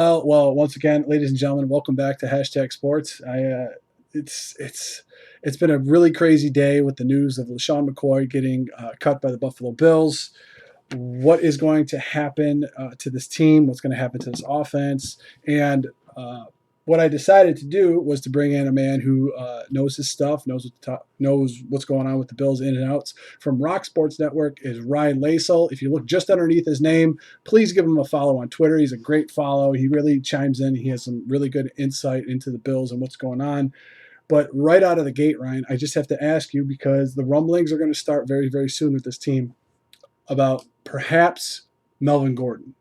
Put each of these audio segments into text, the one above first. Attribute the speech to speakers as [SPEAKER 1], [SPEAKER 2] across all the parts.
[SPEAKER 1] Well, once again, ladies and gentlemen, welcome back to Hashtag Sports. It's been a really crazy day with the news of LaShawn McCoy getting cut by the Buffalo Bills. What is going to happen to this team? What's going to happen to this offense? And what I decided to do was to bring in a man who knows his stuff, knows what's going on with the Bills in and outs. From Rock Sports Network is Ryan Lasal. If you look just underneath his name, please give him a follow on Twitter. He's a great follow. He really chimes in. He has some really good insight into the Bills and what's going on. But right out of the gate, Ryan, I just have to ask you, because the rumblings are going to start very, very soon with this team, about perhaps Melvin Gordon.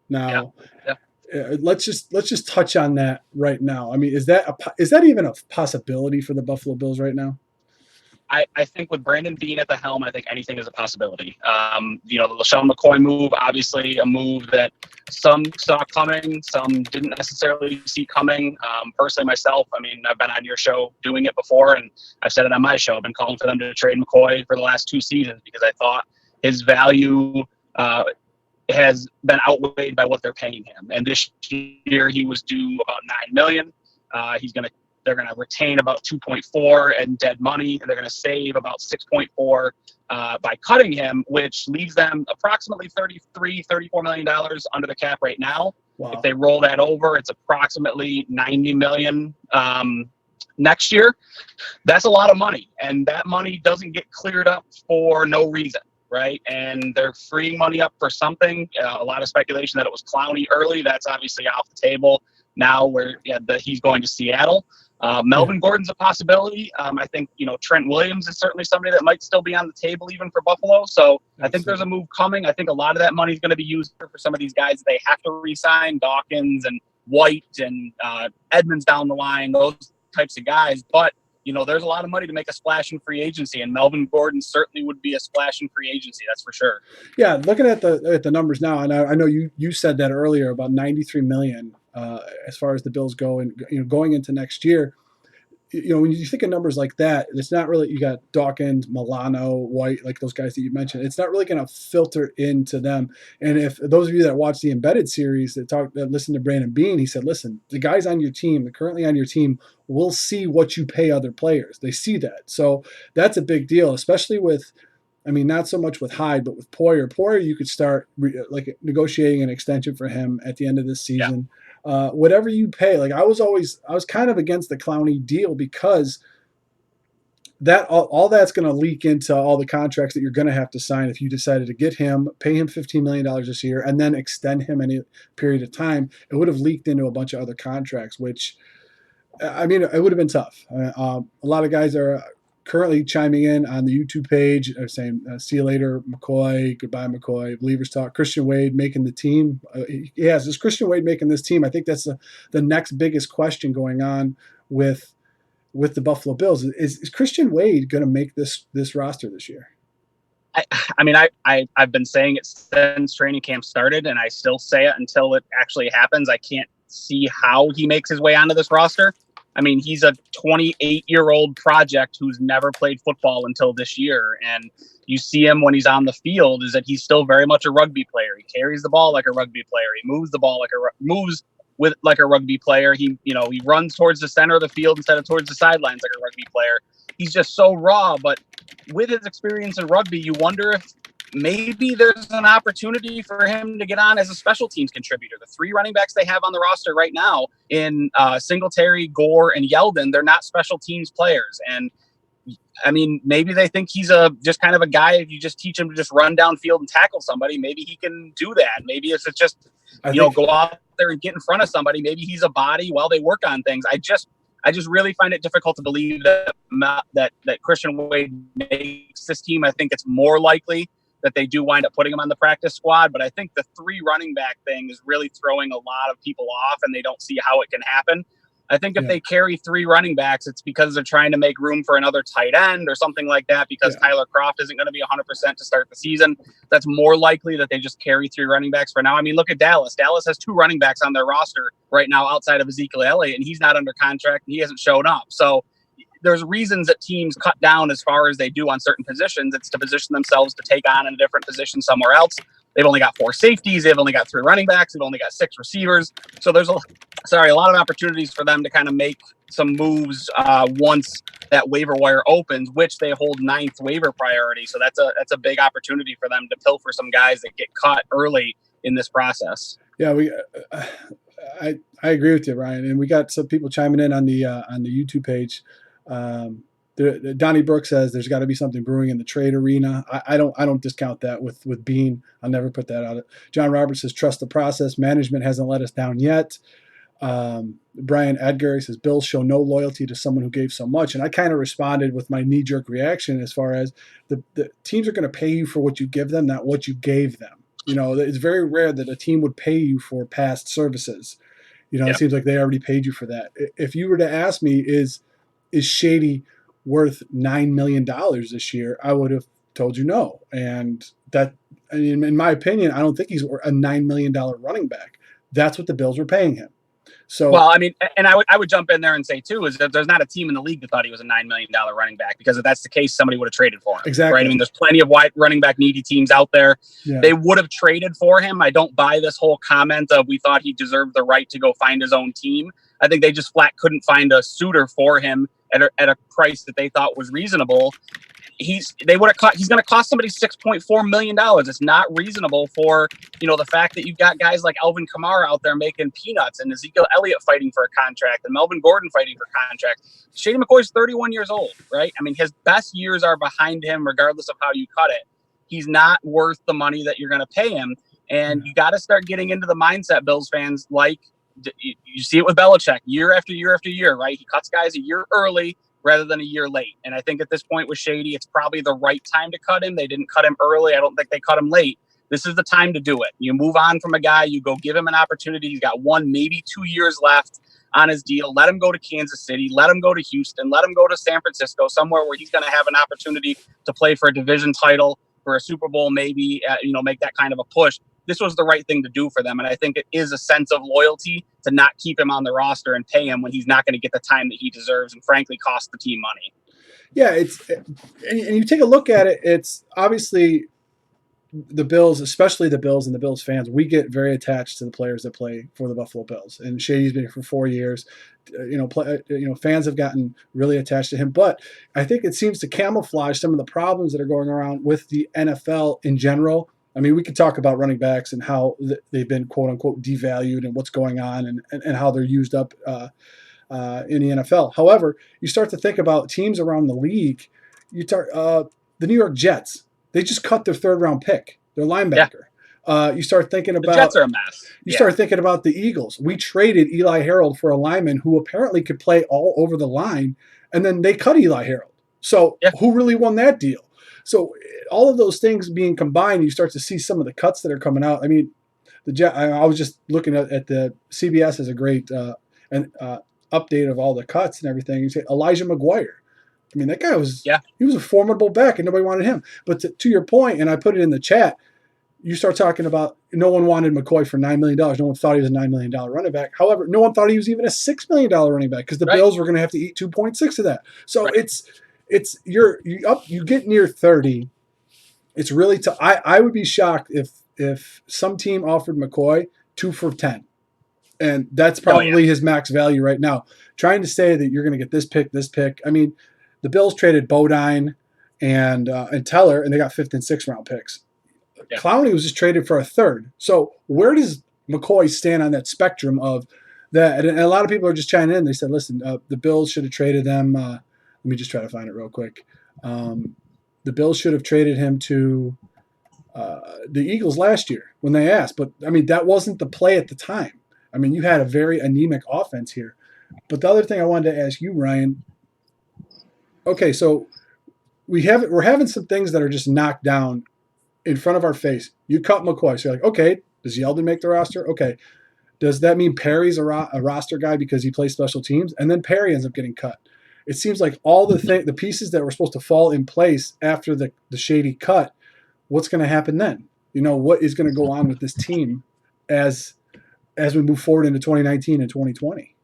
[SPEAKER 2] Yeah,
[SPEAKER 1] Now,
[SPEAKER 2] yeah.
[SPEAKER 1] let's just touch on that right now. I mean, is that even a possibility for the Buffalo Bills right now?
[SPEAKER 2] I think with Brandon Beane at the helm, I think anything is a possibility. The LaShawn McCoy move, obviously a move that some saw coming, some didn't necessarily see coming. Personally, myself, I mean, I've been on your show doing it before, and I've said it on my show. I've been calling for them to trade McCoy for the last 2 seasons because I thought his value has been outweighed by what they're paying him. And this year, he was due about $9 million. They're going to retain about 2.4 in dead money, and they're going to save about 6.4 by cutting him, which leaves them approximately $34 million under the cap right now.
[SPEAKER 1] Wow.
[SPEAKER 2] If they roll that over, it's approximately $90 million next year. That's a lot of money, and that money doesn't get cleared up for no reason, right? And they're freeing money up for something. A lot of speculation that it was Clowney early. That's obviously off the table now, he's going to Seattle. Melvin Gordon's a possibility. I think, Trent Williams is certainly somebody that might still be on the table even for Buffalo. So I think there's a move coming. I think a lot of that money is going to be used for some of these guys that they have to re-sign, Dawkins and White and Edmonds down the line, those types of guys. But, there's a lot of money to make a splash in free agency, and Melvin Gordon certainly would be a splash in free agency. That's for sure.
[SPEAKER 1] Yeah, looking at the numbers now, and I know you said that earlier about $93 million as far as the Bills go, and going into next year. When you think of numbers like that, it's not really, you got Dawkins, Milano, White, like those guys that you mentioned. It's not really going to filter into them. And if those of you that watch the Embedded series that listen to Brandon Beane, he said, listen, the guys on your team, currently on your team, will see what you pay other players. They see that. So that's a big deal, especially with, I mean, not so much with Hyde, but with Poyer. Poyer, you could start negotiating an extension for him at the end of this season. Yeah. Whatever you pay, like I was kind of against the Clowney deal, because that all that's going to leak into all the contracts that you're going to have to sign if you decided to get him, pay him $15 million this year, and then extend him any period of time. It would have leaked into a bunch of other contracts, which, I mean, it would have been tough. A lot of guys are currently chiming in on the YouTube page, saying, see you later, McCoy, goodbye, McCoy, Believers Talk, Christian Wade making the team. Yes, is Christian Wade making this team? I think that's the next biggest question going on with the Buffalo Bills. Is Christian Wade going to make this roster this year?
[SPEAKER 2] I've been saying it since training camp started, and I still say it until it actually happens. I can't see how he makes his way onto this roster. I mean, he's a 28-year-old project who's never played football until this year. And you see him when he's on the field is that he's still very much a rugby player. He carries the ball like a rugby player. He moves the ball like a rugby player. He runs towards the center of the field instead of towards the sidelines like a rugby player. He's just so raw. But with his experience in rugby, you wonder if maybe there's an opportunity for him to get on as a special teams contributor. The 3 running backs they have on the roster right now in Singletary, Gore, and Yeldon, they're not special teams players. And I mean, maybe they think he's just kind of a guy, if you just teach him to just run downfield and tackle somebody, maybe he can do that. Maybe if it's just, go out there and get in front of somebody, maybe he's a body while they work on things. I just really find it difficult to believe that Christian Wade makes this team. I think it's more likely that they do wind up putting him on the practice squad. But I think the 3 running back thing is really throwing a lot of people off, and they don't see how it can happen. I think if they carry 3 running backs, it's because they're trying to make room for another tight end or something like that, because Tyler Kroft isn't going to be 100% to start the season. That's more likely that they just carry 3 running backs for now. I mean, look at Dallas. Dallas has 2 running backs on their roster right now outside of Ezekiel Elliott, and he's not under contract, and he hasn't shown up. So there's reasons that teams cut down as far as they do on certain positions. It's to position themselves to take on in a different position somewhere else. They've only got 4 safeties. They've only got 3 running backs. They've only got 6 receivers. So there's a lot of opportunities for them to kind of make some moves once that waiver wire opens, which they hold 9th waiver priority. So that's a big opportunity for them to pilfer some guys that get caught early in this process.
[SPEAKER 1] Yeah, I agree with you, Ryan, and we got some people chiming in on the YouTube page. Donnie Brooks says there's got to be something brewing in the trade arena. I don't discount that with Bean. I'll never put that out. John Roberts says trust the process. Management hasn't let us down yet. Brian Edgar says Bills show no loyalty to someone who gave so much, and I kind of responded with my knee-jerk reaction as far as the teams are going to pay you for what you give them, not what you gave them. It's very rare that a team would pay you for past services. It seems like they already paid you for that. If you were to ask me, is Shady worth $9 million this year, I would have told you no. And that, in my opinion, I don't think he's a $9 million running back. That's what the Bills were paying him. So,
[SPEAKER 2] well, I mean, and I would jump in there and say too is that there's not a team in the league that thought he was a $9 million running back, because if that's the case, somebody would have traded for him.
[SPEAKER 1] Exactly.
[SPEAKER 2] Right? I mean, there's plenty of wide running back needy teams out there. Yeah. They would have traded for him. I don't buy this whole comment of we thought he deserved the right to go find his own team. I think they just flat couldn't find a suitor for him at a price that they thought was reasonable. He's going to cost somebody $6.4 million. It's not reasonable for, the fact that you've got guys like Alvin Kamara out there making peanuts, and Ezekiel Elliott fighting for a contract, and Melvin Gordon fighting for a contract. Shady McCoy's 31 years old, right? I mean, his best years are behind him, regardless of how you cut it. He's not worth the money that you're going to pay him. And you got to start getting into the mindset, Bills fans, like you see it with Belichick year after year after year, right? He cuts guys a year early rather than a year late. And I think at this point with Shady, it's probably the right time to cut him. They didn't cut him early. I don't think they cut him late. This is the time to do it. You move on from a guy, you go give him an opportunity. He's got 1, maybe 2 years left on his deal. Let him go to Kansas City. Let him go to Houston. Let him go to San Francisco, somewhere where he's going to have an opportunity to play for a division title, for a Super Bowl, maybe, make that kind of a push. This was the right thing to do for them. And I think it is a sense of loyalty to not keep him on the roster and pay him when he's not going to get the time that he deserves and frankly cost the team money.
[SPEAKER 1] Yeah, and you take a look at it, it's obviously the Bills, especially the Bills and the Bills fans, we get very attached to the players that play for the Buffalo Bills. And Shady's been here for 4 years. Fans have gotten really attached to him. But I think it seems to camouflage some of the problems that are going around with the NFL in general. I mean, we could talk about running backs and how they've been, quote unquote, devalued and what's going on and how they're used up in the NFL. However, you start to think about teams around the league. The New York Jets, they just cut their 3rd round pick, their linebacker. Yeah. You start thinking about
[SPEAKER 2] the Jets are a mess.
[SPEAKER 1] Start thinking about the Eagles. We traded Eli Harold for a lineman who apparently could play all over the line, and then they cut Eli Harold. So who really won that deal? So all of those things being combined, you start to see some of the cuts that are coming out. I mean, I was just looking at the CBS has a great update of all the cuts and everything. You say Elijah McGuire. I mean, that guy he was a formidable back and nobody wanted him. But to your point, and I put it in the chat, you start talking about no one wanted McCoy for $9 million. No one thought he was a $9 million running back. However, no one thought he was even a $6 million running back because the Bills were going to have to eat 2.6 of that. So you get near 30. It's really tough. I would be shocked if some team offered McCoy 2 for 10. And that's probably his max value right now. Trying to say that you're going to get this pick. I mean, the Bills traded Bodine and Teller, and they got 5th and 6th round picks. Yeah. Clowney was just traded for a 3rd. So where does McCoy stand on that spectrum of that? And a lot of people are just chiming in. They said, listen, the Bills should have traded them. Let me just try to find it real quick. The Bills should have traded him to the Eagles last year when they asked. But, I mean, that wasn't the play at the time. I mean, you had a very anemic offense here. But the other thing I wanted to ask you, Ryan, okay, so we're having some things that are just knocked down in front of our face. You cut McCoy. So you're like, okay, does Yeldon make the roster? Okay. Does that mean Perry's a roster guy because he plays special teams? And then Perry ends up getting cut. It seems like all the pieces that were supposed to fall in place after the Shady cut, what's going to happen then? What is going to go on with this team as we move forward into 2019 and 2020?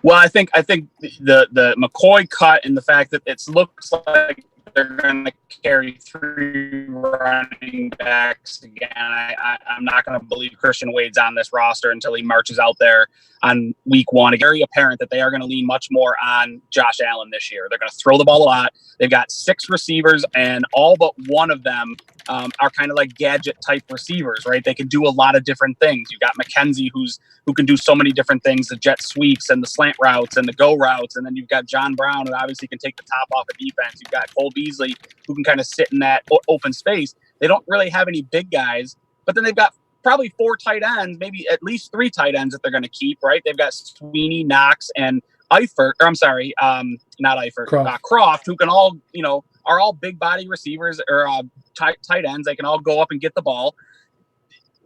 [SPEAKER 2] Well, I think the McCoy cut and the fact that it looks like they're going to carry 3 running backs again. I'm not going to believe Christian Wade's on this roster until he marches out there on week 1. It's very apparent that they are going to lean much more on Josh Allen this year. They're going to throw the ball a lot. They've got 6 receivers, and all but one of them are kind of like gadget type receivers, right? They can do a lot of different things. You've got McKenzie who can do so many different things, the jet sweeps and the slant routes and the go routes. And then you've got John Brown, who obviously can take the top off of defense. You've got Cole Beasley, who can kind of sit in that open space. They don't really have any big guys, but then they've got probably 4 tight ends, maybe at least 3 tight ends that they're going to keep, right? They've got Sweeney, Knox, and Eifert, or I'm sorry, not Eifert, Croft, who can all, are all big body receivers or tight ends. They can all go up and get the ball.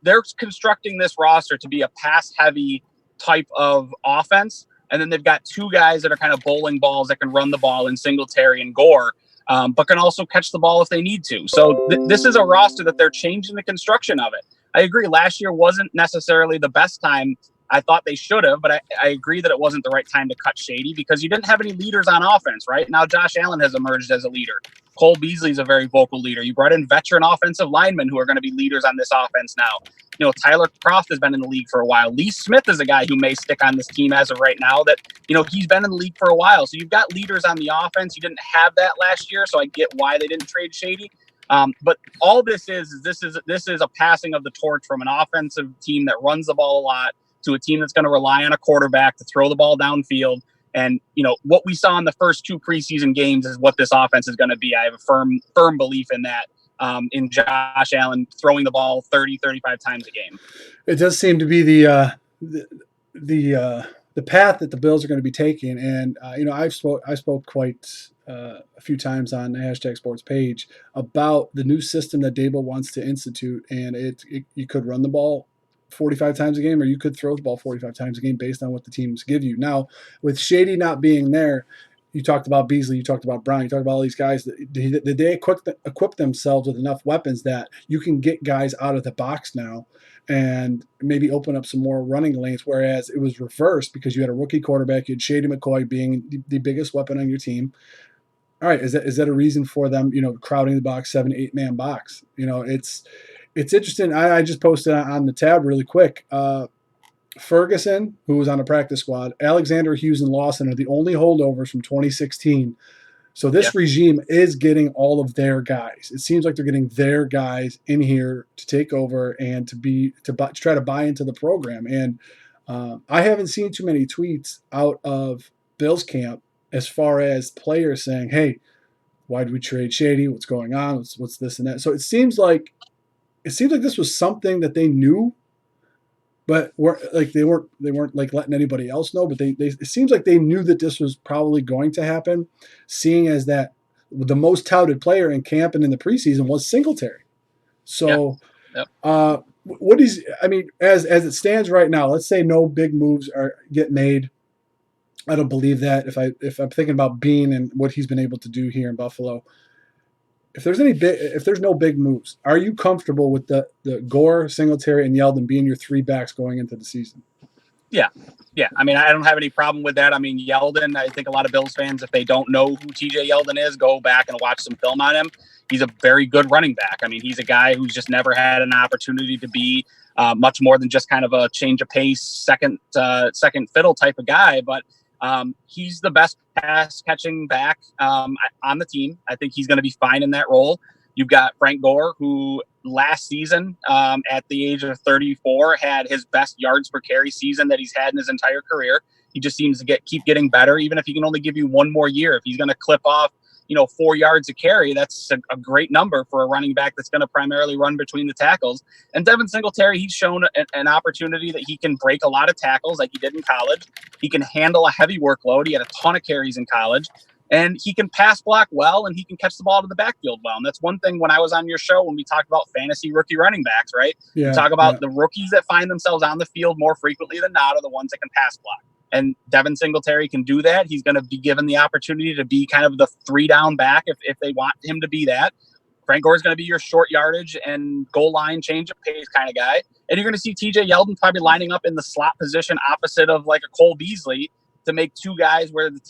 [SPEAKER 2] They're constructing this roster to be a pass-heavy type of offense, and then they've got 2 guys that are kind of bowling balls that can run the ball in Singletary and Gore, but can also catch the ball if they need to. So this is a roster that they're changing the construction of it. I agree. Last year wasn't necessarily the best time. I thought they should have, but I agree that it wasn't the right time to cut Shady because you didn't have any leaders on offense, right? Now Josh Allen has emerged as a leader. Cole Beasley's a very vocal leader. You brought in veteran offensive linemen who are going to be leaders on this offense now. Tyler Croft has been in the league for a while. Lee Smith is a guy who may stick on this team as of right now that, he's been in the league for a while. So you've got leaders on the offense. You didn't have that last year, so I get why they didn't trade Shady. But all this is a passing of the torch from an offensive team that runs the ball a lot to a team that's going to rely on a quarterback to throw the ball downfield. And, what we saw in the first 2 preseason games is what this offense is going to be. I have a firm belief in that, in Josh Allen throwing the ball 30, 35 times a game.
[SPEAKER 1] It does seem to be the path that the Bills are going to be taking. And, I spoke quite a few times on the Hashtag Sports page about the new system that Dable wants to institute. And you could run the ball 45 times a game, or you could throw the ball 45 times a game based on what the teams give you. Now, with Shady not being there, you talked about Beasley, you talked about Brown, you talked about all these guys. Did they equip themselves with enough weapons that you can get guys out of the box now and maybe open up some more running lanes, whereas it was reversed because you had a rookie quarterback, you had Shady McCoy being the biggest weapon on your team. All right, is that a reason for them, crowding the box, 7-8 man box? It's interesting. I just posted on the tab really quick. Ferguson, who was on the practice squad, Alexander, Hughes, and Lawson are the only holdovers from 2016. So this regime is getting all of their guys. It seems like they're getting their guys in here to take over and to try to buy into the program. And I haven't seen too many tweets out of Bills camp as far as players saying, "Hey, why did we trade Shady? What's going on? What's this and that?" So it seems like this was something that they knew, but they weren't like letting anybody else know. But it seems like they knew that this was probably going to happen, seeing as that the most touted player in camp and in the preseason was Singletary. So, what is? I mean, as it stands right now, let's say no big moves get made. I don't believe that. If I'm thinking about Bean and what he's been able to do here in Buffalo. If there's no big moves, are you comfortable with the Gore, Singletary, and Yeldon being your 3 backs going into the season?
[SPEAKER 2] Yeah. I mean, I don't have any problem with that. I mean, Yeldon, I think a lot of Bills fans, if they don't know who TJ Yeldon is, go back and watch some film on him. He's a very good running back. I mean, he's a guy who's just never had an opportunity to be much more than just kind of a change of pace, second fiddle type of guy. But he's the best pass catching back on the team. I think he's going to be fine in that role. You've got Frank Gore, who last season at the age of 34 had his best yards per carry season that he's had in his entire career. He just seems to keep getting better, even if he can only give you one more year. If he's going to clip off 4 yards a carry, that's a great number for a running back that's going to primarily run between the tackles. And Devin Singletary, he's shown an opportunity that he can break a lot of tackles like he did in college. He can handle a heavy workload. He had a ton of carries in college. And he can pass block well, and he can catch the ball to the backfield well. And that's one thing when I was on your show when we talked about fantasy rookie running backs, right?
[SPEAKER 1] Yeah,
[SPEAKER 2] we talk about the rookies that find themselves on the field more frequently than not are the ones that can pass block. And Devin Singletary can do that. He's going to be given the opportunity to be kind of the 3-down back if they want him to be that. Frank Gore is going to be your short yardage and goal line change of pace kind of guy. And you're going to see TJ Yeldon probably lining up in the slot position opposite of like a Cole Beasley to make 2 guys where the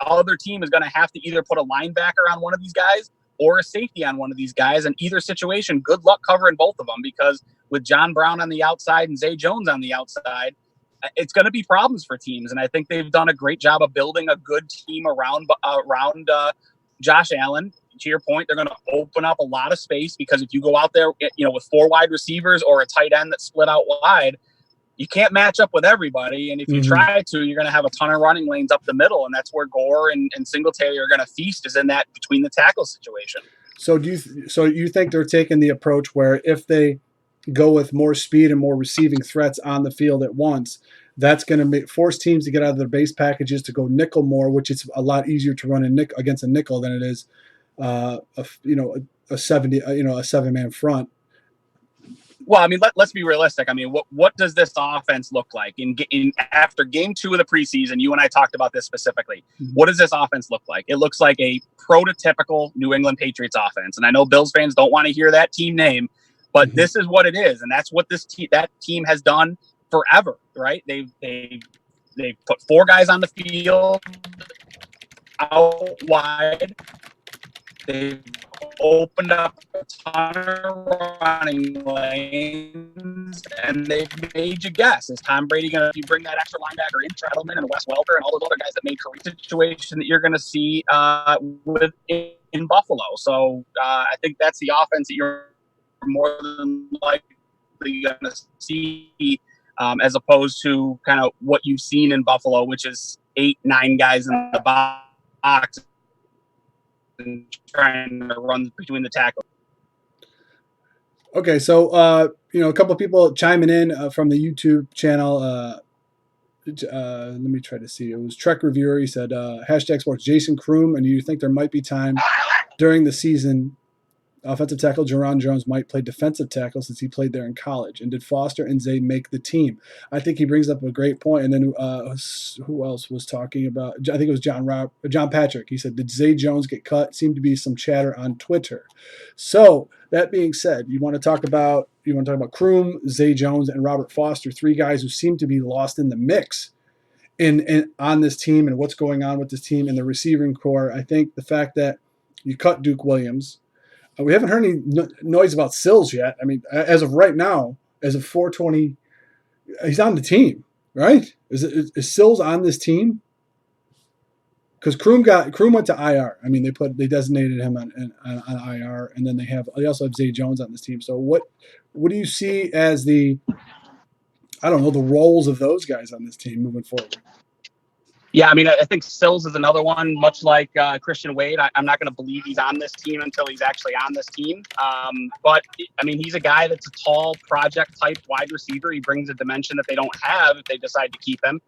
[SPEAKER 2] other team is going to have to either put a linebacker on one of these guys or a safety on one of these guys. In either situation, good luck covering both of them, because with John Brown on the outside and Zay Jones on the outside, it's going to be problems for teams. And I think they've done a great job of building a good team around Josh Allen. To your point, they're going to open up a lot of space, because if you go out there, with 4 wide receivers or a tight end that's split out wide, you can't match up with everybody. And if you try to, you're going to have a ton of running lanes up the middle. And that's where Gore and Singletary are going to feast, is in that between the tackle situation.
[SPEAKER 1] So you think they're taking the approach where if they go with more speed and more receiving threats on the field at once, that's going to force teams to get out of their base packages to go nickel more, which is a lot easier to run against a nickel than it is a 7-man front.
[SPEAKER 2] Well, I mean, let's be realistic. I mean, what does this offense look like in after game 2 of the preseason? You and I talked about this specifically. What does this offense look like? It looks like a prototypical New England Patriots offense. And I know Bills fans don't want to hear that team name, but this is what it is, and that's what that team has done forever, right? They've put 4 guys on the field out wide. They've opened up a ton of running lanes, and they've made you guess, is Tom Brady going to bring that extra linebacker in, Treadleman and Wes Welker and all those other guys that made career situation that you're going to see in Buffalo. So I think that's the offense that you're more than likely going to see, as opposed to kind of what you've seen in Buffalo, which is 8-9 guys in the box and trying to run between the tackles.
[SPEAKER 1] Okay, so a couple of people chiming in from the YouTube channel. Let me try to see. It was Trek Reviewer. He said, #sports Jason Kroom, and you think there might be time during the season offensive tackle Jerron Jones might play defensive tackle, since he played there in college? And did Foster and Zay make the team? I think he brings up a great point. And then who else was talking about? I think it was John Patrick. He said, did Zay Jones get cut? Seemed to be some chatter on Twitter. So that being said, you want to talk about Kroom, Zay Jones, and Robert Foster, 3 guys who seem to be lost in the mix in on this team and what's going on with this team and the receiving core. I think the fact that you cut Duke Williams, we haven't heard any noise about Sills yet. I mean, as of right now, as of 4:20, he's on the team, right? Is Sills on this team? Because Kroom went to IR. I mean, they designated him on IR, and then they also have Zay Jones on this team. So what do you see as the roles of those guys on this team moving forward?
[SPEAKER 2] Yeah, I mean, I think Sills is another one, much like Christian Wade. I'm not going to believe he's on this team until he's actually on this team. But, I mean, he's a guy that's a tall project-type wide receiver. He brings a dimension that they don't have if they decide to keep him.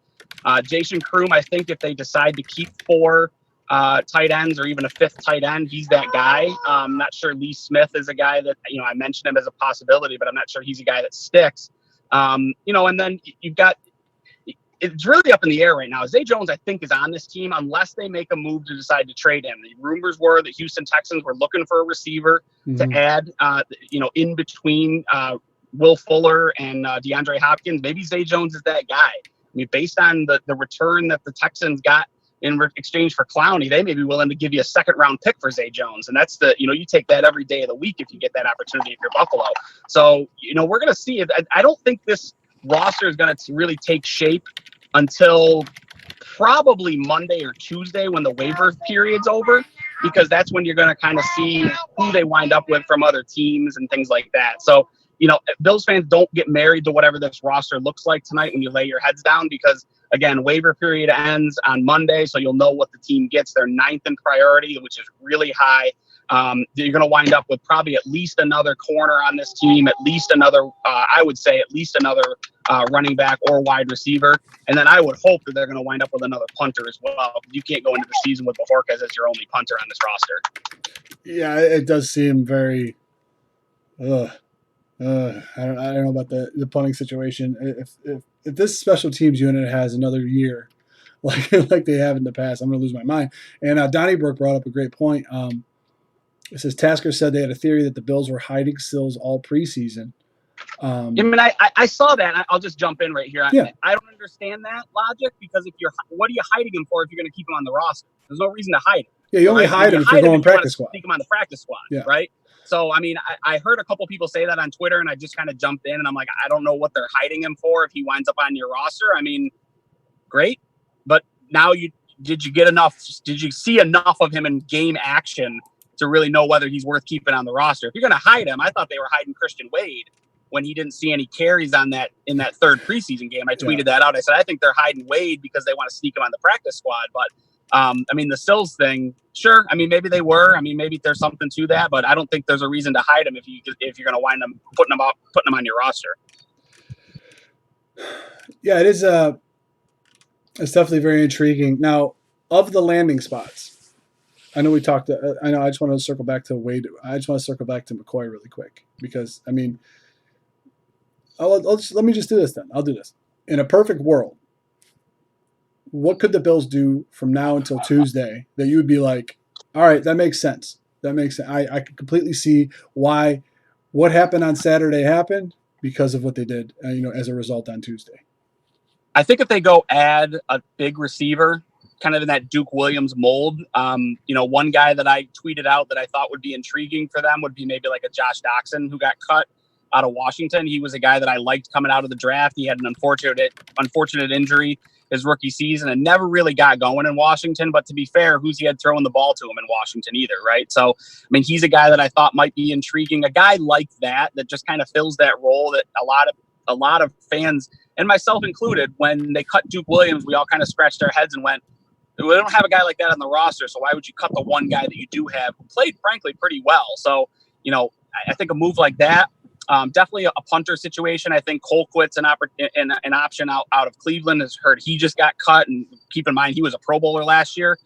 [SPEAKER 2] Jason Kroom, I think if they decide to keep 4 tight ends or even a 5th tight end, he's that guy. I'm not sure Lee Smith is a guy that, I mentioned him as a possibility, but I'm not sure he's a guy that sticks. And then you've got, it's really up in the air right now. Zay Jones, I think, is on this team unless they make a move to decide to trade him. The rumors were that Houston Texans were looking for a receiver to add, in between Will Fuller and DeAndre Hopkins. Maybe Zay Jones is that guy. I mean, based on the return that the Texans got in exchange for Clowney, they may be willing to give you a 2nd-round pick for Zay Jones. And that's you take that every day of the week if you get that opportunity if you're Buffalo. So, we're going to see. I don't think this roster is going to really take shape until probably Monday or Tuesday when the waiver period's over, because that's when you're going to kind of see who they wind up with from other teams and things like that. So, Bills fans, don't get married to whatever this roster looks like tonight when you lay your heads down, because, again, waiver period ends on Monday, so you'll know what the team gets. They're 9th in priority, which is really high. You're going to wind up with probably at least another corner on this team, at least another, running back or wide receiver. And then I would hope that they're going to wind up with another punter as well. You can't go into the season with Bajorquez as your only punter on this roster.
[SPEAKER 1] Yeah, it does seem very I don't know about the punting situation. If this special teams unit has another year like they have in the past, I'm going to lose my mind. And Donnie Burke brought up a great point. It says Tasker said they had a theory that the Bills were hiding Sills all preseason.
[SPEAKER 2] I mean, I saw that. I'll just jump in right here.
[SPEAKER 1] Yeah,
[SPEAKER 2] I don't understand that logic because what are you hiding him for if you're going to keep him on the roster? There's no reason to hide him.
[SPEAKER 1] yeah. You only
[SPEAKER 2] Right? I mean,
[SPEAKER 1] hide
[SPEAKER 2] you
[SPEAKER 1] him if you're
[SPEAKER 2] hide him if
[SPEAKER 1] going
[SPEAKER 2] you want to
[SPEAKER 1] practice squad.
[SPEAKER 2] sneak him on the practice squad,
[SPEAKER 1] Yeah,
[SPEAKER 2] right? So, I mean, I heard a couple people say that on Twitter, and I just kind of jumped in, and I'm like, I don't know what they're hiding him for if he winds up on your roster. I mean, great, but now did you see enough of him in game action to really know whether he's worth keeping on the roster? If you're going to hide him, I thought they were hiding Christian Wade when he didn't see any carries in that third preseason game. I tweeted that out. I said I think they're hiding Wade because they want to sneak him on the practice squad. But I mean, the Sills thing, sure. I mean, maybe they were. I mean, maybe there's something to that, but I don't think there's a reason to hide him if you're going to wind up putting him on your roster.
[SPEAKER 1] Yeah, it is. It's definitely very intriguing. Now, of the landing spots, I know we talked. I know. I just want to circle back to Wade. I just want to circle back to McCoy really quick because I mean, let me just do this then. I'll do this. In a perfect world, what could the Bills do from now until Tuesday that you would be like, all right, that makes sense. That makes sense. I could completely see why what happened on Saturday happened because of what they did, as a result on Tuesday.
[SPEAKER 2] I think if they go add a big receiver, kind of in that Duke Williams mold, one guy that I tweeted out that I thought would be intriguing for them would be maybe like a Josh Doxson who got cut out of Washington. He was a guy that I liked coming out of the draft. He had an unfortunate injury his rookie season and never really got going in Washington. But to be fair, who's he had throwing the ball to him in Washington either, right? So, I mean, he's a guy that I thought might be intriguing. A guy like that just kind of fills that role that a lot of fans, and myself included, when they cut Duke Williams, we all kind of scratched our heads and went, we don't have a guy like that on the roster, so why would you cut the one guy that you do have who played, frankly, pretty well? So, I think a move like that, definitely a punter situation. I think Colquitt's an option out of Cleveland. Has heard he just got cut, and keep in mind he was a Pro Bowler last year.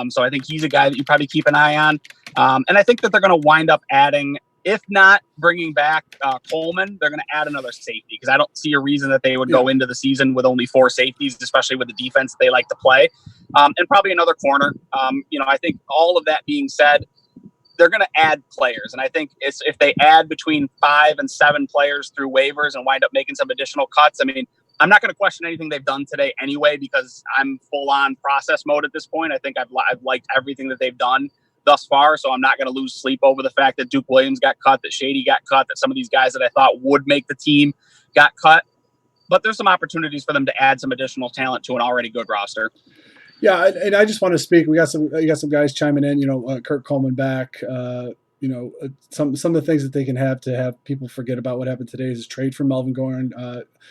[SPEAKER 2] So I think he's a guy that you probably keep an eye on. And I think that they're going to wind up adding, if not bringing back Coleman, they're going to add another safety because I don't see a reason that they would go into the season with only 4 safeties, especially with the defense they like to play, and probably another corner. I think all of that being said, they're going to add players. And I think if they add between 5 and 7 players through waivers and wind up making some additional cuts, I mean, I'm not going to question anything they've done today anyway because I'm full on process mode at this point. I think I've liked everything that they've done thus far, so I'm not going to lose sleep over the fact that Duke Williams got cut, that Shady got cut, that some of these guys that I thought would make the team got cut. But there's some opportunities for them to add some additional talent to an already good roster.
[SPEAKER 1] Yeah, and I just want to speak. You got some guys chiming in. Kurt Coleman back. Some of the things that they can have to have people forget about what happened today is trade for Melvin Gordon.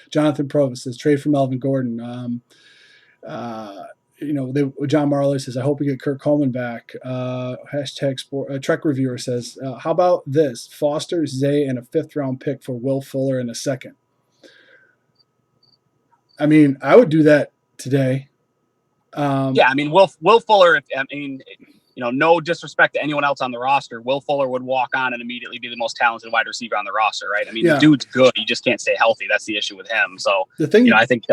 [SPEAKER 1] Jonathan Provis says trade for Melvin Gordon. John Marley says, I hope we get Kurt Coleman back. Hashtag sport, Trek Reviewer says, how about this? Foster, Zay, and a 5th round pick for Will Fuller in a second. I mean, I would do that today.
[SPEAKER 2] I mean, Will Fuller, no disrespect to anyone else on the roster, Will Fuller would walk on and immediately be the most talented wide receiver on the roster, right? I mean, The dude's good. He just can't stay healthy. That's the issue with him. So, I think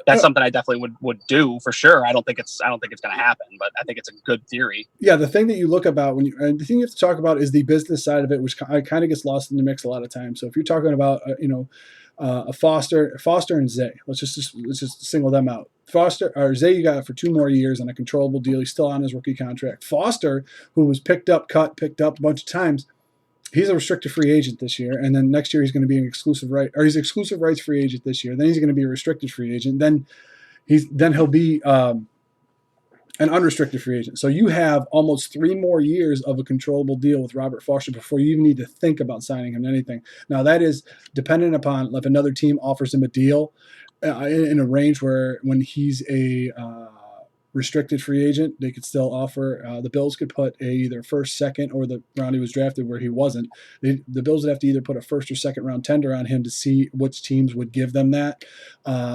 [SPEAKER 2] that's something I definitely would do for sure. I don't think it's going to happen, but I think it's a good theory.
[SPEAKER 1] Yeah, the thing that you look about and the thing you have to talk about is the business side of it, which kind of gets lost in the mix a lot of times. So if you're talking about, a Foster and Zay, let's just single them out. Foster or Zay, you got for 2 more years on a controllable deal. He's still on his rookie contract. Foster, who was picked up a bunch of times, he's a restricted free agent this year, and then next year he's going to be an exclusive rights free agent this year. Then he's going to be a restricted free agent. Then he'll be an unrestricted free agent. So you have almost 3 more years of a controllable deal with Robert Foster before you even need to think about signing him to anything. Now that is dependent upon if another team offers him a deal in a range where when he's a restricted free agent, they could still offer. The Bills could put either first, second, or the round he was drafted where he wasn't. The Bills would have to either put a first or second round tender on him to see which teams would give them that.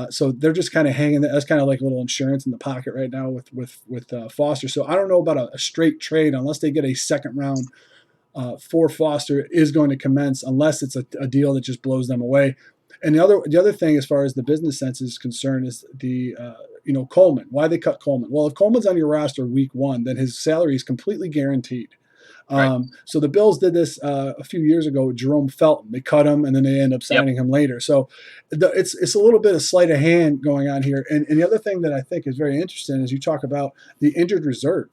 [SPEAKER 1] So they're just kind of hanging. That's kind of like a little insurance in the pocket right now with Foster. So I don't know about a straight trade unless they get a second round for Foster is going to commence, unless it's a deal that just blows them away. And the other thing, as far as the business sense is concerned, is the Coleman. Why they cut Coleman? Well, if Coleman's on your roster week 1, then his salary is completely guaranteed.
[SPEAKER 2] Right.
[SPEAKER 1] So the Bills did this a few years ago with Jerome Felton. They cut him, and then they end up
[SPEAKER 2] Yep.
[SPEAKER 1] signing him later. So it's a little bit of sleight of hand going on here. And the other thing that I think is very interesting is you talk about the injured reserve.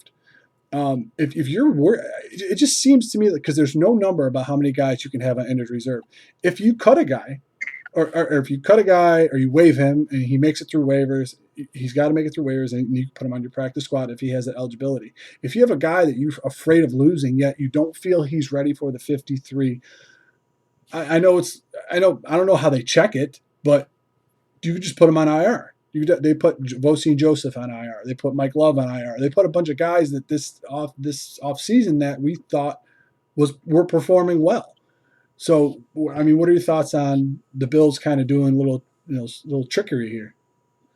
[SPEAKER 1] If you're worried, it just seems to me because there's no number about how many guys you can have on injured reserve. If you cut a guy, or if you cut a guy or you waive him and he makes it through waivers, he's got to make it through waivers and you put him on your practice squad if he has that eligibility. If you have a guy that you're afraid of losing yet you don't feel he's ready for the 53, I know I don't know how they check it, but you could just put him on IR. They put Vosi Joseph on IR. They put Mike Love on IR. They put a bunch of guys that this off season that we thought were performing well. So, I mean, what are your thoughts on the Bills kind of doing little trickery here?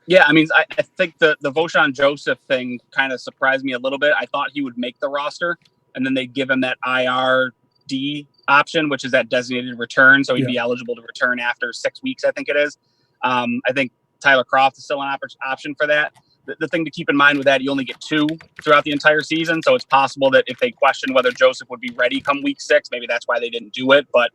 [SPEAKER 2] Yeah, I mean, I think the Voshon Joseph thing kind of surprised me a little bit. I thought he would make the roster, and then they'd give him that IRD option, which is that designated return, so he'd
[SPEAKER 1] Yeah.
[SPEAKER 2] be eligible to return after 6 weeks, I think it is. I think Tyler Croft is still an option for that. The thing to keep in mind with that, you only get 2 throughout the entire season, so it's possible that if they question whether Joseph would be ready come week 6, maybe that's why they didn't do it. But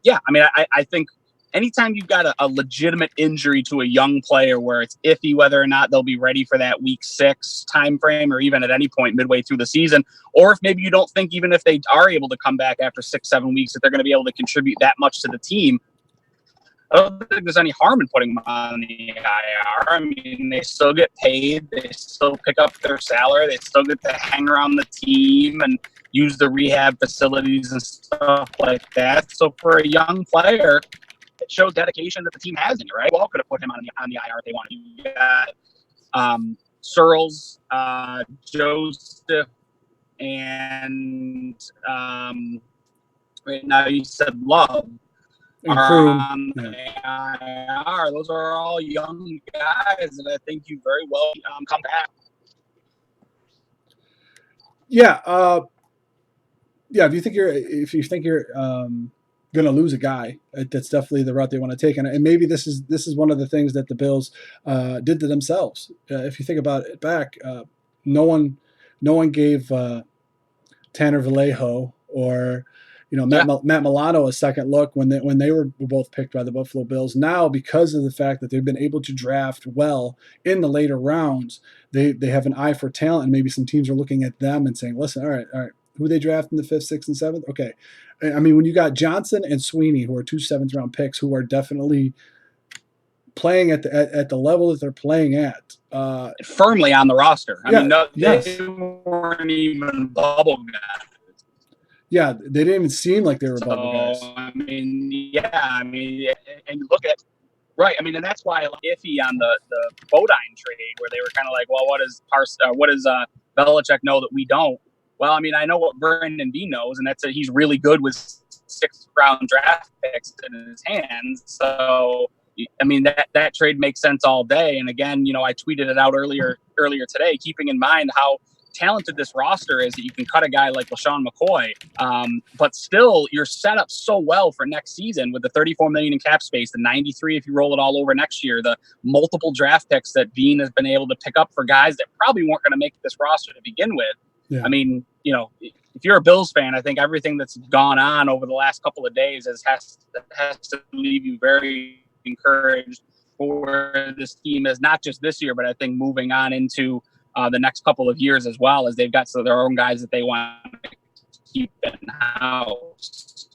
[SPEAKER 2] yeah, I mean, I think anytime you've got a legitimate injury to a young player where it's iffy whether or not they'll be ready for that week 6 time frame, or even at any point midway through the season, or if maybe you don't think even if they are able to come back after 6-7 weeks that they're going to be able to contribute that much to the team, I don't think there's any harm in putting them on the IR. I mean, they still get paid. They still pick up their salary. They still get to hang around the team and use the rehab facilities and stuff like that. So for a young player, it shows dedication that the team has in it, right? We all could have put him on the IR if they wanted. You got Searles, Joseph, and right now you said Love
[SPEAKER 1] And
[SPEAKER 2] are
[SPEAKER 1] Kroom,
[SPEAKER 2] on
[SPEAKER 1] yeah.
[SPEAKER 2] the IR. Those are all young guys that I think you very well come back.
[SPEAKER 1] Yeah, yeah. If you think you're going to lose a guy, that's definitely the route they want to take. And maybe this is one of the things that the Bills did to themselves. If you think about it back, no one gave Tanner Vallejo or Matt Milano a second look when they were both picked by the Buffalo Bills. Now, because of the fact that they've been able to draft well in the later rounds, they have an eye for talent, and maybe some teams are looking at them and saying, "Listen, all right, who they draft in the 5th, 6th, and 7th? Okay." I mean, when you got Johnson and Sweeney, who are 2 7th-round picks, who are definitely playing at the level that they're playing at,
[SPEAKER 2] firmly on the roster. I mean, no,
[SPEAKER 1] yes.
[SPEAKER 2] they weren't even bubble guys.
[SPEAKER 1] Yeah, they didn't even seem like they were bubble guys.
[SPEAKER 2] I mean, yeah, I mean, and you look at right. I mean, and that's why iffy on the Bodine trade, where they were kind of like, well, what does Belichick know that we don't? Well, I mean, I know what Brandon B knows, and that's that he's really good with 6th-round draft picks in his hands. So, I mean, that trade makes sense all day. And again, I tweeted it out earlier today, keeping in mind how talented this roster is that you can cut a guy like LaShawn McCoy, but still you're set up so well for next season with the $34 million in cap space, the 93 if you roll it all over next year, the multiple draft picks that Bean has been able to pick up for guys that probably weren't going to make this roster to begin with. Yeah. I mean, if you're a Bills fan, I think everything that's gone on over the last couple of days has to leave you very encouraged for this team, as not just this year, but I think moving on into the next couple of years as well, as they've got their own guys that they want to keep in house.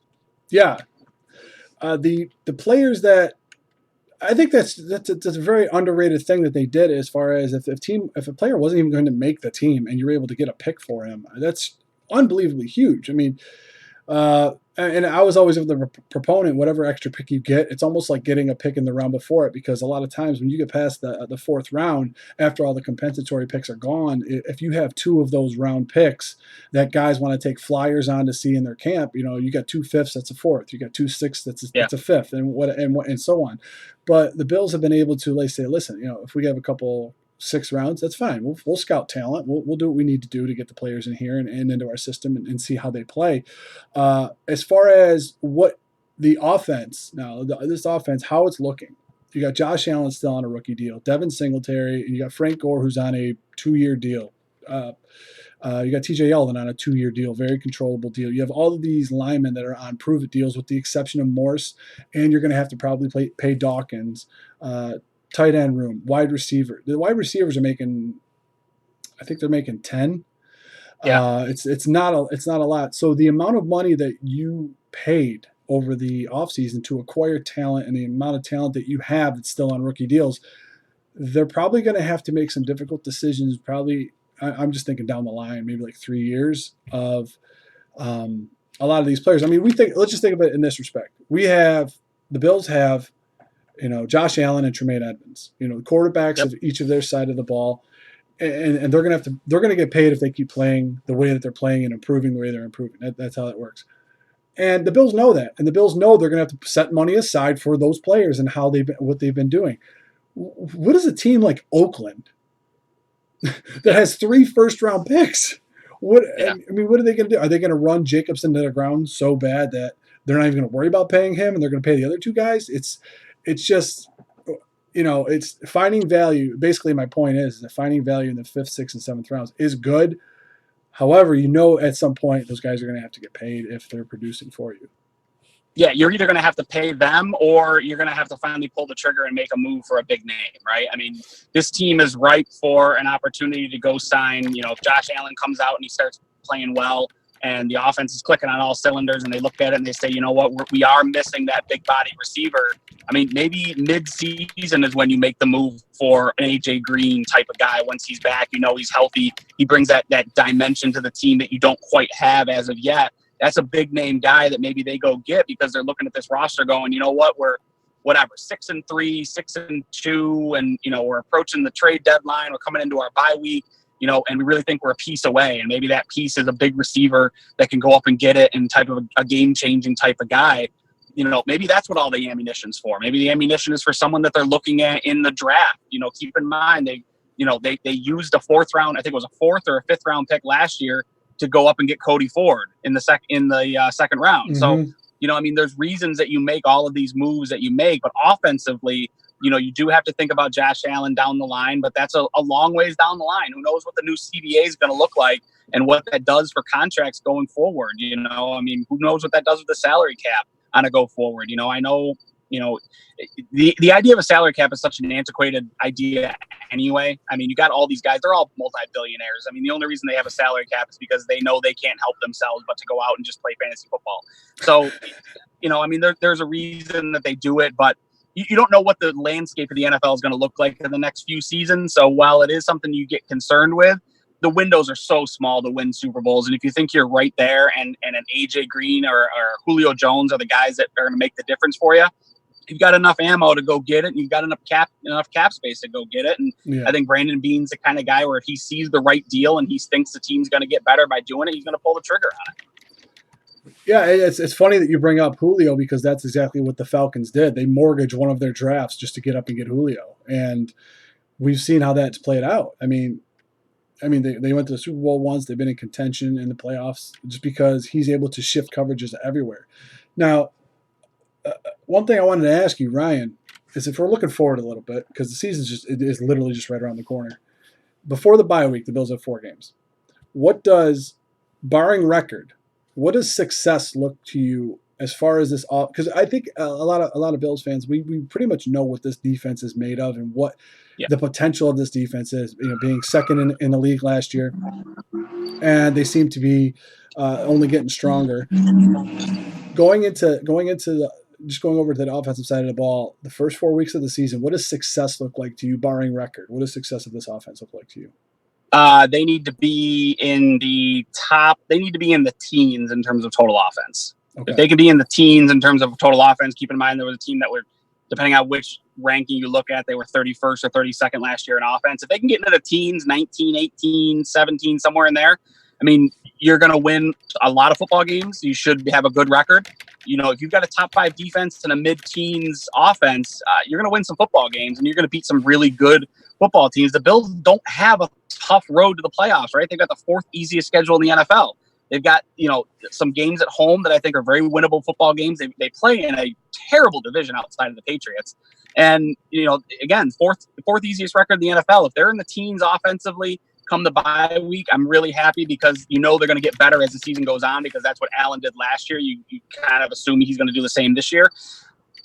[SPEAKER 1] Yeah, the players that I think that's a very underrated thing that they did, as far as if a player wasn't even going to make the team and you were able to get a pick for him, that's unbelievably huge. I mean, and I was always the proponent, whatever extra pick you get, it's almost like getting a pick in the round before it, because a lot of times when you get past the 4th round, after all the compensatory picks are gone, if you have 2 of those round picks that guys want to take flyers on to see in their camp, you got 2 5ths, that's a 4th, you got 2 6ths, that's a 5th, and so on. But the Bills have been able to, like, say, listen, if we have a couple 6 rounds, that's fine. We'll scout talent. We'll do what we need to do to get the players in here and into our system and see how they play. As far as what the offense now, this offense, how it's looking, you got Josh Allen still on a rookie deal, Devin Singletary, and you got Frank Gore, who's on a 2-year deal. You got TJ Yeldon on a 2-year deal, very controllable deal. You have all of these linemen that are on prove-it deals, with the exception of Morse, and you're going to have to probably pay Dawkins. Tight end room, wide receiver. The wide receivers are making, I think they're making 10.
[SPEAKER 2] Yeah.
[SPEAKER 1] It's not a lot. So the amount of money that you paid over the offseason to acquire talent, and the amount of talent that you have that's still on rookie deals, they're probably going to have to make some difficult decisions. Probably, I'm just thinking down the line, maybe like 3 years of a lot of these players. I mean, let's just think of it in this respect. The Bills have, Josh Allen and Tremaine Edmonds, the quarterbacks of each of their side of the ball. And they're gonna get paid if they keep playing the way that they're playing and improving the way they're improving. That's how that works. And the Bills know that, and the Bills know they're gonna have to set money aside for those players and what they've been doing. What is a team like Oakland that has 3 first-round picks? What I mean, what are they gonna do? Are they gonna run Jacobson to the ground so bad that they're not even gonna worry about paying him, and they're gonna pay the other 2 guys? It's just, it's finding value. Basically, my point is that finding value in the 5th, 6th, and 7th rounds is good. However, at some point those guys are going to have to get paid if they're producing for you.
[SPEAKER 2] Yeah, you're either going to have to pay them, or you're going to have to finally pull the trigger and make a move for a big name, right? I mean, this team is ripe for an opportunity to go sign. If Josh Allen comes out and he starts playing well, and the offense is clicking on all cylinders, and they look at it and they say, you know what, we are missing that big body receiver. I mean, maybe mid-season is when you make the move for an AJ Green type of guy. Once he's back, he's healthy. He brings that dimension to the team that you don't quite have as of yet. That's a big name guy that maybe they go get, because they're looking at this roster going, you know what, we're 6-3, 6-2, and we're approaching the trade deadline. We're coming into our bye week. And we really think we're a piece away. And maybe that piece is a big receiver that can go up and get it, and type of a game-changing type of guy. Maybe that's what all the ammunition's for. Maybe the ammunition is for someone that they're looking at in the draft. Keep in mind, they used a 4th round, I think it was a 4th or a 5th round pick last year to go up and get Cody Ford in the second round. Mm-hmm. So, there's reasons that you make all of these moves that you make, but offensively, you do have to think about Josh Allen down the line, but that's a long ways down the line. Who knows what the new CBA is going to look like and what that does for contracts going forward? Who knows what that does with the salary cap on a go forward? I know, the idea of a salary cap is such an antiquated idea anyway. You got all these guys, they're all multi-billionaires. The only reason they have a salary cap is because they know they can't help themselves but to go out and just play fantasy football. So, there's a reason that they do it, but you don't know what the landscape of the NFL is going to look like in the next few seasons. So while it is something you get concerned with, the windows are so small to win Super Bowls. And if you think you're right there, and an AJ Green or Julio Jones are the guys that are going to make the difference for you, you've got enough ammo to go get it, and you've got enough cap space to go get it. And I think Brandon Beane's the kind of guy where if he sees the right deal and he thinks the team's going to get better by doing it, he's going to pull the trigger on it.
[SPEAKER 1] Yeah, it's funny that you bring up Julio, because that's exactly what the Falcons did. They mortgaged one of their drafts just to get up and get Julio, and we've seen how that's played out. They went to the Super Bowl once. They've been in contention in the playoffs just because he's able to shift coverages everywhere. Now, one thing I wanted to ask you, Ryan, is if we're looking forward a little bit, because the season's is literally just right around the corner. Before the bye week, the Bills have 4 games. Barring record, what does success look to you as far as this? Because I think a lot of Bills fans, we pretty much know what this defense is made of and what the potential of this defense is. Being second in the league last year, and they seem to be only getting stronger. Going over to the offensive side of the ball, the first 4 weeks of the season, what does success look like to you, barring record? What does success of this offense look like to you?
[SPEAKER 2] They need to be in the top. They need to be in the teens in terms of total offense. Okay. If they can be in the teens in terms of total offense, keep in mind there was a team that were, depending on which ranking you look at, they were 31st or 32nd last year in offense. If they can get into the teens, 19, 18, 17, somewhere in there, you're going to win a lot of football games. You should have a good record. If you've got a top 5 defense and a mid-teens offense, you're going to win some football games, and you're going to beat some really good football teams. The Bills don't have a tough road to the playoffs, right? They've got the 4th easiest schedule in the NFL. They've got, some games at home that I think are very winnable football games. They play in a terrible division outside of the Patriots. And, again, fourth easiest record in the NFL. If they're in the teens offensively, come the bye week, I'm really happy because they're going to get better as the season goes on, because that's what Allen did last year. You kind of assume he's going to do the same this year.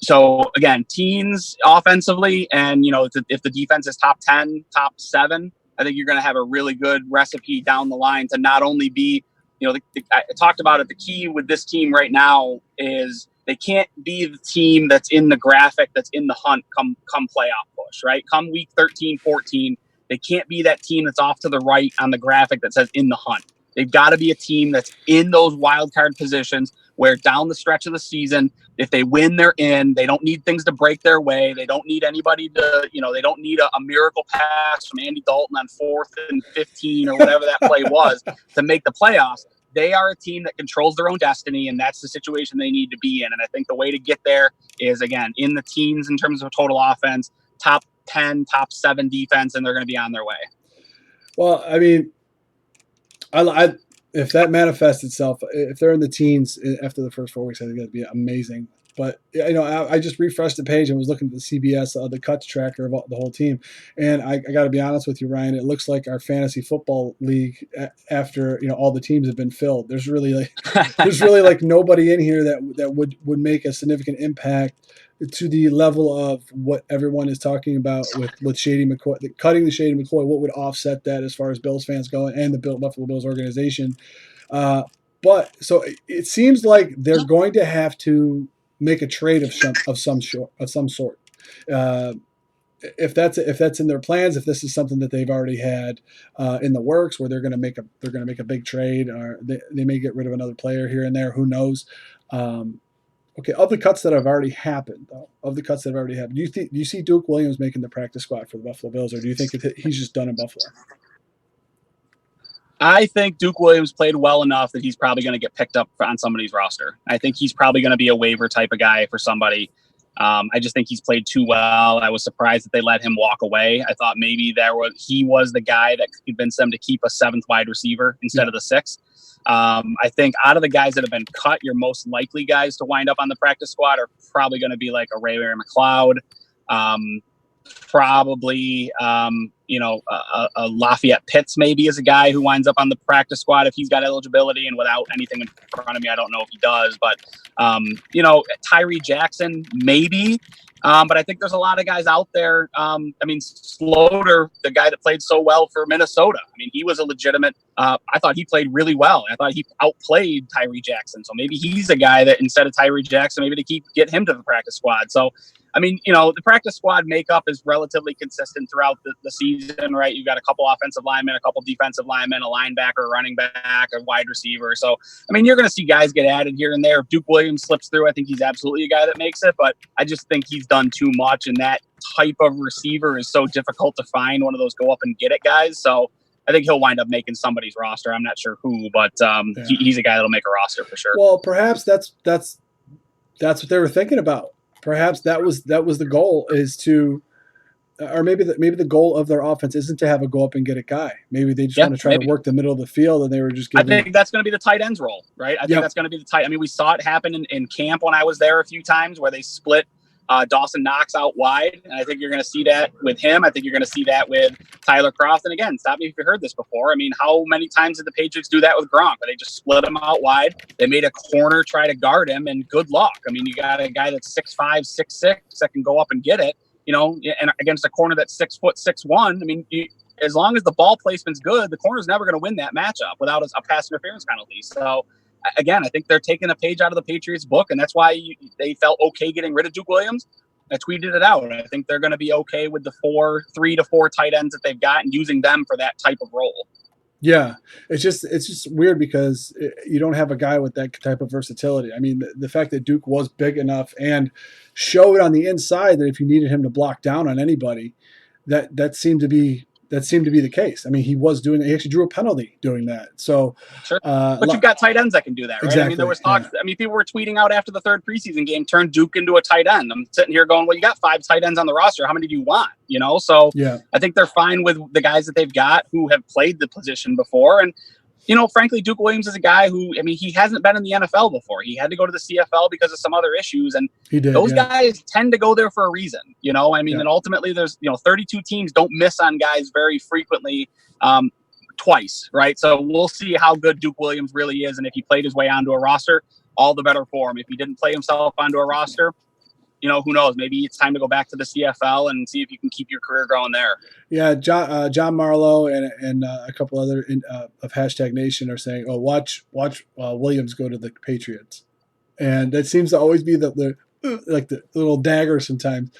[SPEAKER 2] So again, teens offensively, and if the defense is top 10, top 7, I think you're going to have a really good recipe down the line to not only be, I talked about it. The key with this team right now is they can't be the team that's in the graphic, that's in the hunt come playoff push, right? Come week 13, 14, they can't be that team that's off to the right on the graphic that says in the hunt. They've got to be a team that's in those wild card positions where down the stretch of the season, if they win, they're in. They don't need things to break their way. They don't need anybody to, they don't need a miracle pass from Andy Dalton on 4th and 15 or whatever that play was to make the playoffs. They are a team that controls their own destiny, and that's the situation they need to be in. And I think the way to get there is, again, in the teens in terms of total offense, top 10, top 7 defense, and they're going to be on their way.
[SPEAKER 1] Well, I mean, I if that manifests itself, if they're in the teens after the first 4 weeks, I think that'd be amazing. But I just refreshed the page and was looking at the CBS, the cuts tracker of the whole team, and I got to be honest with you, Ryan. It looks like our fantasy football league after all the teams have been filled. There's really like nobody in here that would make a significant impact to the level of what everyone is talking about with Shady McCoy, cutting the Shady McCoy. What would offset that as far as Bills fans go and the Buffalo Bills organization? But so it seems like they're going to have to make a trade of some sort. If that's in their plans, if this is something that they've already had in the works, where they're going to make a big trade, or they may get rid of another player here and there. Who knows? Okay, of the cuts that have already happened, do you see Duke Williams making the practice squad for the Buffalo Bills, or do you think he's just done in Buffalo?
[SPEAKER 2] I think Duke Williams played well enough that he's probably going to get picked up on somebody's roster. I think he's probably going to be a waiver type of guy for somebody. I just think he's played too well. I was surprised that they let him walk away. I thought maybe he was the guy that could convince them to keep a 7th wide receiver instead of the 6th. I think out of the guys that have been cut, your most likely guys to wind up on the practice squad are probably going to be like a Ray McLeod, probably a Lafayette Pitts maybe is a guy who winds up on the practice squad if he's got eligibility, and without anything in front of me, I don't know if he does, but Tyree Jackson maybe. But I think there's a lot of guys out there. Slaughter, the guy that played so well for Minnesota. He was a legitimate. I thought he played really well. I thought he outplayed Tyree Jackson. So maybe he's a guy that instead of Tyree Jackson, maybe to get him to the practice squad. So, the practice squad makeup is relatively consistent throughout the season, right? You've got a couple offensive linemen, a couple defensive linemen, a linebacker, a running back, a wide receiver. So, you're going to see guys get added here and there. If Duke Williams slips through, I think he's absolutely a guy that makes it, but I just think he's done too much, and that type of receiver is so difficult to find, one of those go up and get it guys. So I think he'll wind up making somebody's roster. I'm not sure who, but he's a guy that'll make a roster for sure.
[SPEAKER 1] Well, perhaps that's what they were thinking about. Perhaps that was the goal, is to, or maybe the goal of their offense isn't to have a go up and get a guy. Maybe they just want to try to work the middle of the field, and they were just giving.
[SPEAKER 2] I think that's going to be the tight ends role, right? I think that's going to be the tight. We saw it happen in camp when I was there a few times, where they split Dawson Knox out wide, and I think you're going to see that with him. I think you're going to see that with Tyler Kroft. And again, stop me if you heard this before. How many times did the Patriots do that with Gronk? They just split him out wide. They made a corner try to guard him, and good luck. You got a guy that's 6'5", 6'6", that can go up and get it. And against a corner that's 6 foot 6'1". As long as the ball placement's good, the corner's never going to win that matchup without a pass interference penalty. So, again, I think they're taking a page out of the Patriots book, and that's why they felt okay getting rid of Duke Williams. I tweeted it out. I think they're going to be okay with the 3 to 4 tight ends that they've got and using them for that type of role.
[SPEAKER 1] Yeah, it's just weird because you don't have a guy with that type of versatility. The fact that Duke was big enough and showed on the inside that if you needed him to block down on anybody, that seemed to be the case. He actually drew a penalty doing that. So,
[SPEAKER 2] sure. But you've got tight ends that can do that, right?
[SPEAKER 1] Exactly.
[SPEAKER 2] There was talk. Yeah. People were tweeting out after the 3rd preseason game, turn Duke into a tight end. I'm sitting here going, well, you got 5 tight ends on the roster. How many do you want? So yeah. I think they're fine with the guys that they've got who have played the position before. And, frankly, Duke Williams is a guy who, he hasn't been in the NFL before. He had to go to the CFL because of some other issues. And those guys tend to go there for a reason, And ultimately there's, 32 teams don't miss on guys very frequently. twice, right? So we'll see how good Duke Williams really is. And if he played his way onto a roster, all the better for him. If he didn't play himself onto a roster, who knows? Maybe it's time to go back to the CFL and see if you can keep your career going there.
[SPEAKER 1] Yeah, John Marlowe and a couple other of Hashtag Nation are saying, "Oh, watch Williams go to the Patriots," and that seems to always be the little dagger sometimes.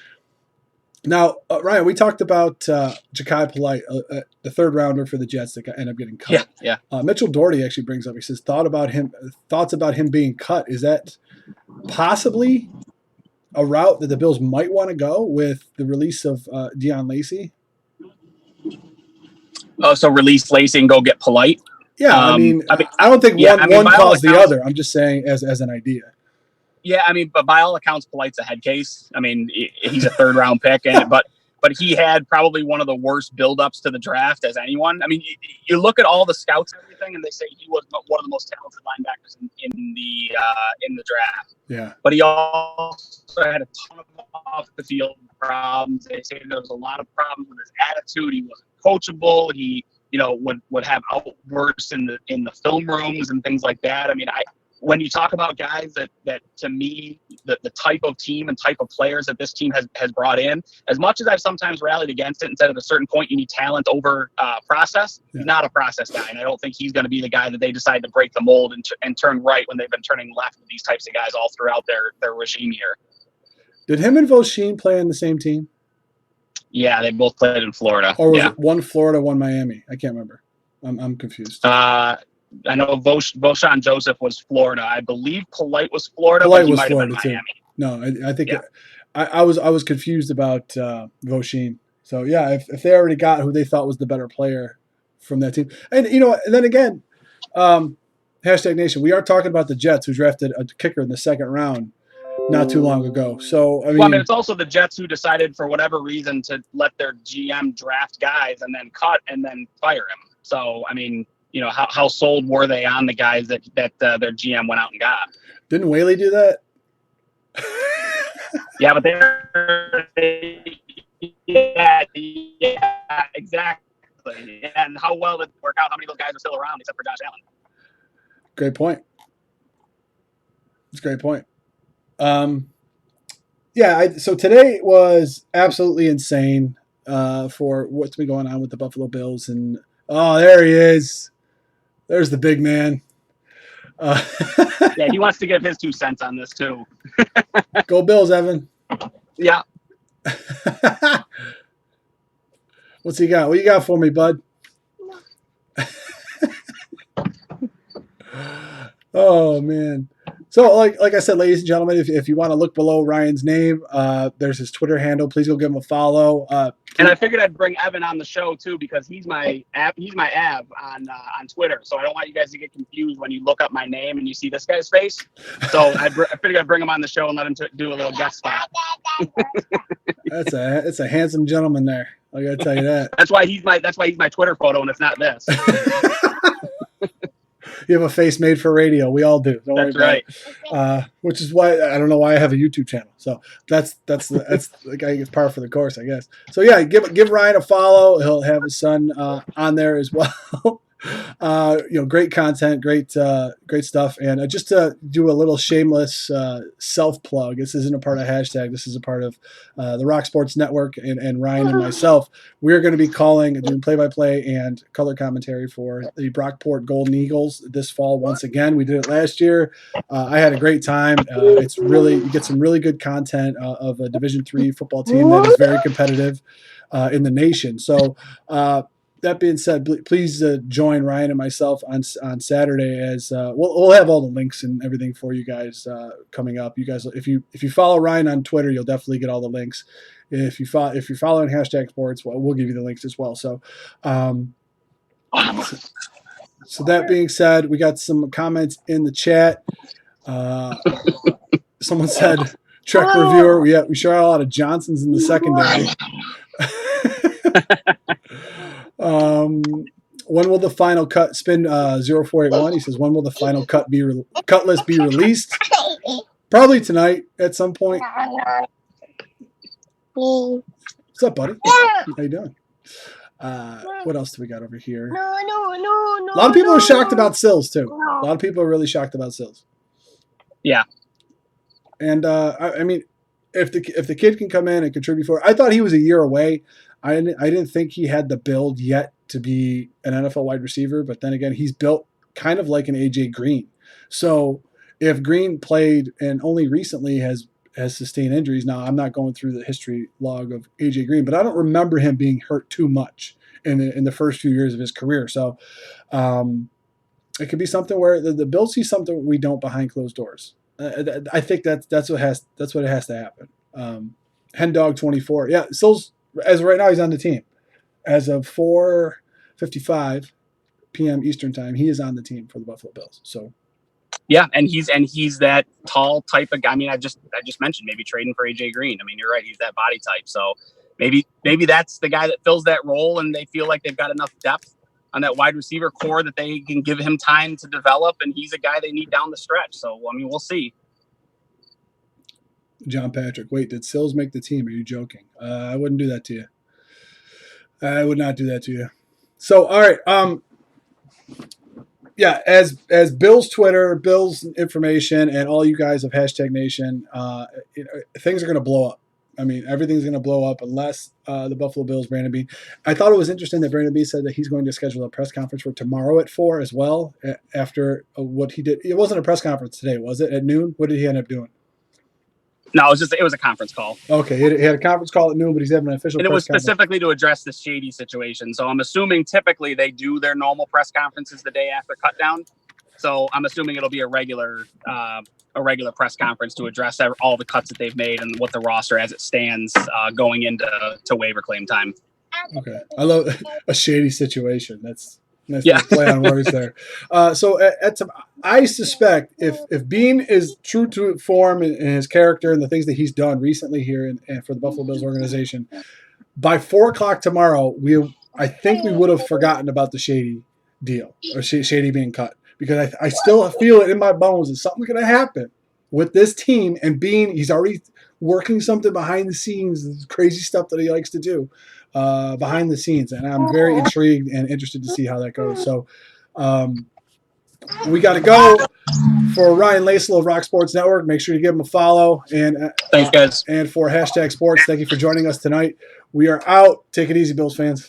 [SPEAKER 1] Now, Ryan, we talked about Ja'Kai Polite, the third rounder for the Jets that ended up getting cut.
[SPEAKER 2] Yeah.
[SPEAKER 1] Mitchell Doherty actually brings up. He says thoughts about him being cut. Is that possibly a route that the Bills might want to go with the release of Deion Lacey?
[SPEAKER 2] Oh, so release Lacey and go get Polite?
[SPEAKER 1] Yeah, I don't think one caused the other. I'm just saying as an idea.
[SPEAKER 2] Yeah, but by all accounts, Polite's a head case. He's a third round pick, but he had probably one of the worst buildups to the draft as anyone. You look at all the scouts and everything, and they say he was one of the most talented linebackers in the draft.
[SPEAKER 1] Yeah,
[SPEAKER 2] but he also had a ton of off the field problems. They say there was a lot of problems with his attitude. He wasn't coachable. He would have outbursts in the film rooms and things like that. When you talk about guys that to me, the type of team and type of players that this team has brought in, as much as I've sometimes rallied against it and said at a certain point you need talent over process, he's not a process guy. And I don't think he's going to be the guy that they decide to break the mold and turn right when they've been turning left with these types of guys all throughout their regime here.
[SPEAKER 1] Did him and Vosheen play on the same team?
[SPEAKER 2] Yeah, they both played in Florida.
[SPEAKER 1] Or was it one Florida, one Miami? I can't remember. I'm confused.
[SPEAKER 2] I know Voshon Joseph was Florida. I believe Polite was Florida.
[SPEAKER 1] Polite was Florida too.
[SPEAKER 2] Miami.
[SPEAKER 1] No, I think I was confused about Vosheen. So yeah, if they already got who they thought was the better player from that team, and then again, Hashtag Nation, we are talking about the Jets who drafted a kicker in the second round not too long ago. So
[SPEAKER 2] it's also the Jets who decided for whatever reason to let their GM draft guys and then cut and then fire him. So how sold were they on the guys that their GM went out and got?
[SPEAKER 1] Didn't Whaley do that?
[SPEAKER 2] Yeah, but yeah, exactly. And how well did it work out? How many of those guys are still around except for Josh Allen?
[SPEAKER 1] Great point. That's a great point. So today was absolutely insane for what's been going on with the Buffalo Bills. And, there he is. There's the big man.
[SPEAKER 2] Yeah, he wants to give his 2 cents on this, too.
[SPEAKER 1] Go Bills, Evan.
[SPEAKER 2] Yeah.
[SPEAKER 1] What's he got? What you got for me, bud? Oh, man. So, like I said, ladies and gentlemen, if you want to look below Ryan's name, there's his Twitter handle. Please go give him a follow.
[SPEAKER 2] And I figured I'd bring Evan on the show too because he's my av on Twitter. So I don't want you guys to get confused when you look up my name and you see this guy's face. So I figured I'd bring him on the show and let him do a little guest spot.
[SPEAKER 1] That's a handsome gentleman there. I gotta tell you that.
[SPEAKER 2] That's why he's my Twitter photo and it's not this.
[SPEAKER 1] You have a face made for radio. We all do. Don't
[SPEAKER 2] that's
[SPEAKER 1] worry
[SPEAKER 2] right.
[SPEAKER 1] Which is why I don't know why I have a YouTube channel. So that's the guy gets par for the course, I guess. So yeah, give Ryan a follow. He'll have his son on there as well. Great content, great stuff. And just to do a little shameless self plug, this isn't a part of Hashtag. This is a part of the Rock Sports Network and Ryan and myself. We're going to be doing play-by-play and color commentary for the Brockport Golden Eagles this fall once again. We did it last year. I had a great time. You get some really good content of a Division III football team that is very competitive in the nation. So. That being said, please join Ryan and myself on Saturday as we'll have all the links and everything for you guys coming up. You guys, if you follow Ryan on Twitter, you'll definitely get all the links. If you're following Hashtag Sports, we'll give you the links as well. So, so that being said, we got some comments in the chat. Someone said, "Trek reviewer, we sure had a lot of Johnsons in the secondary." When will the final cut spin 0481? He says, when will the final cut list be released? Probably tonight at some point. What's up, buddy? How you doing? What else do we got over here?
[SPEAKER 3] No.
[SPEAKER 1] A lot of people are shocked about Sills too. A lot of people are really shocked about Sills.
[SPEAKER 2] Yeah.
[SPEAKER 1] And I mean, if the kid can come in and contribute for, I thought he was a year away. I didn't think he had the build yet to be an NFL wide receiver. But then again, he's built kind of like an AJ Green. So if Green played and only recently has sustained injuries, now I'm not going through the history log of AJ Green, but I don't remember him being hurt too much in the first few years of his career. So it could be something where the Bills see something we don't behind closed doors. I think that's what it has to happen. Hendog 24, yeah. Sills, as of right now, he's on the team. As of 4:55 p.m. Eastern time, he is on the team for the Buffalo Bills. So
[SPEAKER 2] yeah, and he's that tall type of guy. I mean, I just mentioned maybe trading for AJ Green. I mean, you're right, he's that body type. So maybe that's the guy that fills that role, and they feel like they've got enough depth on that wide receiver core that they can give him time to develop, and he's a guy they need down the stretch. So I mean, we'll see.
[SPEAKER 1] John Patrick, wait, did Sills make the team? Are you joking? I wouldn't do that to you. I would not do that to you. So, all right. Yeah, as Bill's Twitter, Bill's information, and all you guys of Hashtag Nation, things are going to blow up. I mean, everything's going to blow up unless the Buffalo Bills, Brandon Beane. I thought it was interesting that Brandon Beane said that he's going to schedule a press conference for tomorrow at 4 as well, after what he did. It wasn't a press conference today, was it? At noon? What did he end up doing?
[SPEAKER 2] No, it was a conference call.
[SPEAKER 1] Okay, he had a conference call at noon, but he's having an official.
[SPEAKER 2] And it was specifically to address the Shady situation. So I'm assuming typically they do their normal press conferences the day after cutdown. So I'm assuming it'll be a regular press conference to address all the cuts that they've made and what the roster as it stands going into waiver claim time.
[SPEAKER 1] Okay, I love a shady situation. That's nice play on words there. So I suspect if Beane is true to form and his character and the things that he's done recently here and for the Buffalo Bills organization, by 4 o'clock tomorrow, I think we would have forgotten about the Shady deal or Shady being cut, because I still feel it in my bones that something's going to happen with this team. And Beane, he's already working something behind the scenes, crazy stuff that he likes to do behind the scenes, and I'm very intrigued and interested to see how that goes. So we got to go. For Ryan Lasal of Rock Sports Network, make sure you give him a follow. And
[SPEAKER 2] thanks, guys.
[SPEAKER 1] And for Hashtag Sports, thank you for joining us tonight. We are out. Take it easy, Bills fans.